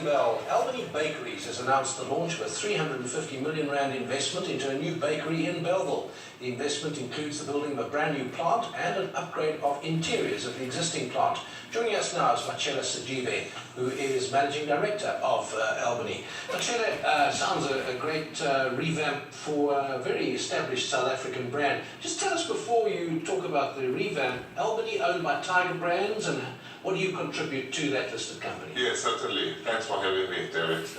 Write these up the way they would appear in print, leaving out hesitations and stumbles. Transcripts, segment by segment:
Bell, Albany Bakeries has announced the launch of a R350 million investment into a new bakery in Bellville. The investment includes the building of a brand new plant and an upgrade of interiors of the existing plant. Joining us now is Matshela, who is Managing Director of Albany. Matshela, sounds a great revamp for a very established South African brand. Just tell us, before you talk about the revamp, Albany owned by Tiger Brands, and what do you contribute to that listed company? Yes, certainly. Thanks for having me, David.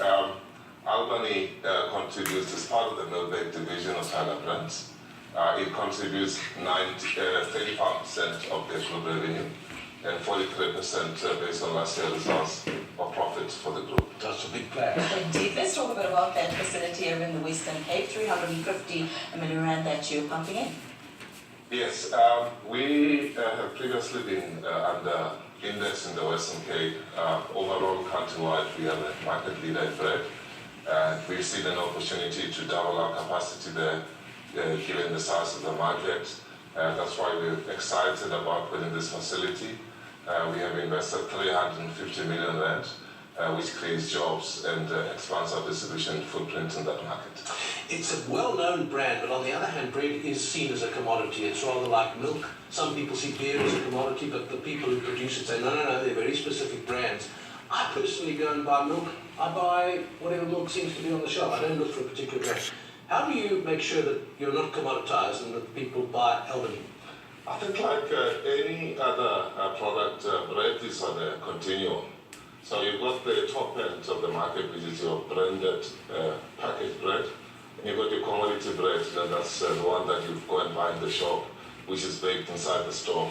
Albany contributes as part of the Milk division of Tiger Brands. It contributes 35% of their group revenue and 43% based on last year's results of profits for the group. That's a big plan. Indeed. Let's talk a bit about that facility here in the Western Cape, 350 million rand that you're pumping in. Yes, we have previously been under index in the Western Cape. Overall, countrywide, we are the market leader in bread. We've seen an opportunity to double our capacity there, given the size of the market. That's why we're excited about putting this facility. We have invested 350 million rand, which creates jobs and expands our distribution footprint in that market. It's a well-known brand, but on the other hand, bread is seen as a commodity. It's rather like milk. Some people see beer as a commodity, but the people who produce it say, no, they're very specific brands. I personally go and buy milk. I buy whatever milk seems to be on the shelf. I don't look for a particular brand. How do you make sure that you're not commoditized and that people buy Albany? I think like any other product, bread is on a continuum. So you've got the top end of the market, which is your branded packaged bread. And you've got your commodity bread, and that's the one that you go and buy in the shop, which is baked inside the store.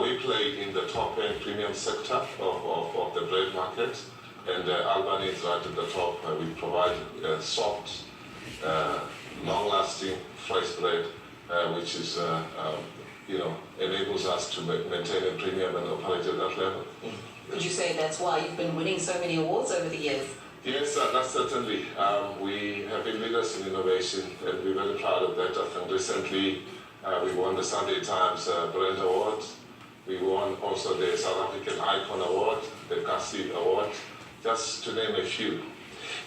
We play in the top end premium sector of the bread market, and Albany is right at the top. We provide soft, long-lasting, fresh bread, which is, enables us to maintain a premium and operate at that level. Would you say that's why you've been winning so many awards over the years? Yes, that's certainly. We have been leaders in innovation, and we're very proud of that. I think recently we won the Sunday Times Brand Award. We won also the South African Icon Award, the Kasi Award, just to name a few.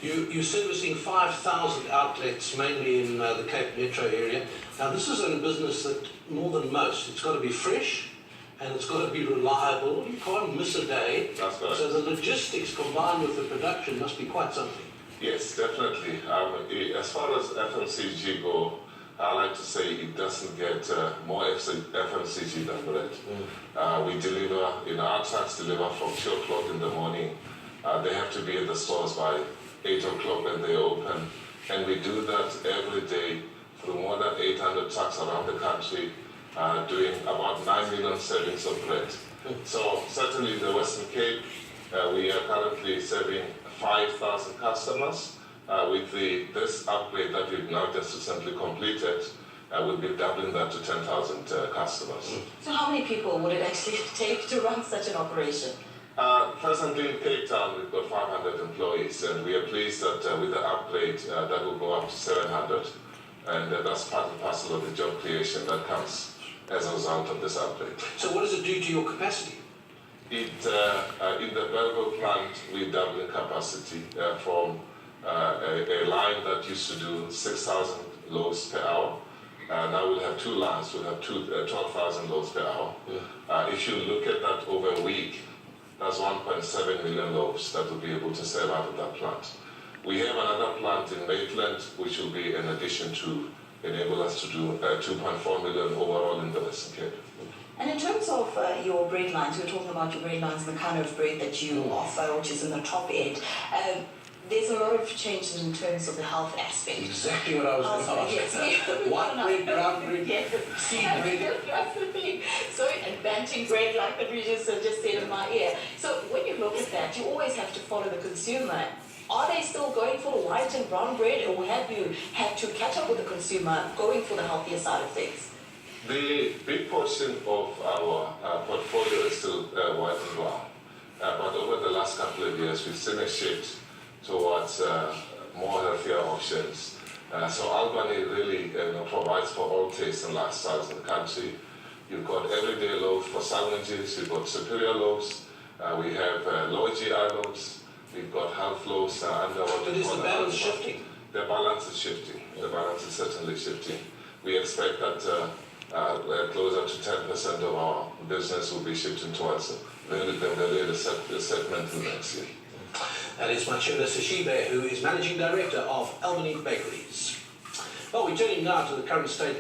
You're servicing 5,000 outlets, mainly in the Cape Metro area. Now, this is a business that, more than most, it's got to be fresh, and it's got to be reliable. You can't miss a day. That's right. So the logistics combined with the production must be quite something. Yes, definitely. As far as FMCG go, I like to say it doesn't get more FMCG than bread. We deliver, our trucks deliver from 2 o'clock in the morning. They have to be at the stores by 8 o'clock when they open. And we do that every day through more than 800 trucks around the country, doing about 9 million servings of bread. So certainly in the Western Cape, we are currently serving 5,000 customers. With this upgrade that we've now just recently completed, we'll be doubling that to 10,000 customers. So how many people would it actually take to run such an operation? Presently in Cape Town, we've got 500 employees, and we are pleased that with the upgrade, that will go up to 700. And that's part and parcel of the job creation that comes as a result of this upgrade. So what does it do to your capacity? In the Bellville plant, we're doubling capacity from a line that used to do 6,000 loaves per hour. Now we'll have 2 lines, we'll have 12,000 loaves per hour. If you look at that over a week, that's 1.7 million loaves that we'll be able to serve out of that plant. We have another plant in Maitland, which will be an addition to enable us to do 2.4 million overall in the Western Cape. And in terms of your bread lines, you were talking about your bread lines and the kind of bread that you offer, which is in the top end. There's a lot of changes in terms of the health aspect. Exactly what I was going to ask. Yes. White bread, brown bread, seed bread. That's the thing. So, and banting bread, like the regions just said in my ear. So when you look at that, you always have to follow the consumer. Are they still going for white and brown bread, or have you had to catch up with the consumer going for the healthier side of things? The big portion of our portfolio is still white and brown. But over the last couple of years, we've seen a shift towards more healthier options. So Albany really provides for all tastes and lifestyles in the country. You've got everyday loaves for sandwiches, you've got superior loaves, we have low GI loaves, we've got healthy flows under what But we is call the an balance outflow. shifting? The balance is shifting. The balance is certainly shifting. We expect that closer to 10% of our business will be shifting towards the segment next year. That is Matshela Seshibe, who is Managing Director of Albany Bakeries. Well, we're turning now to the current state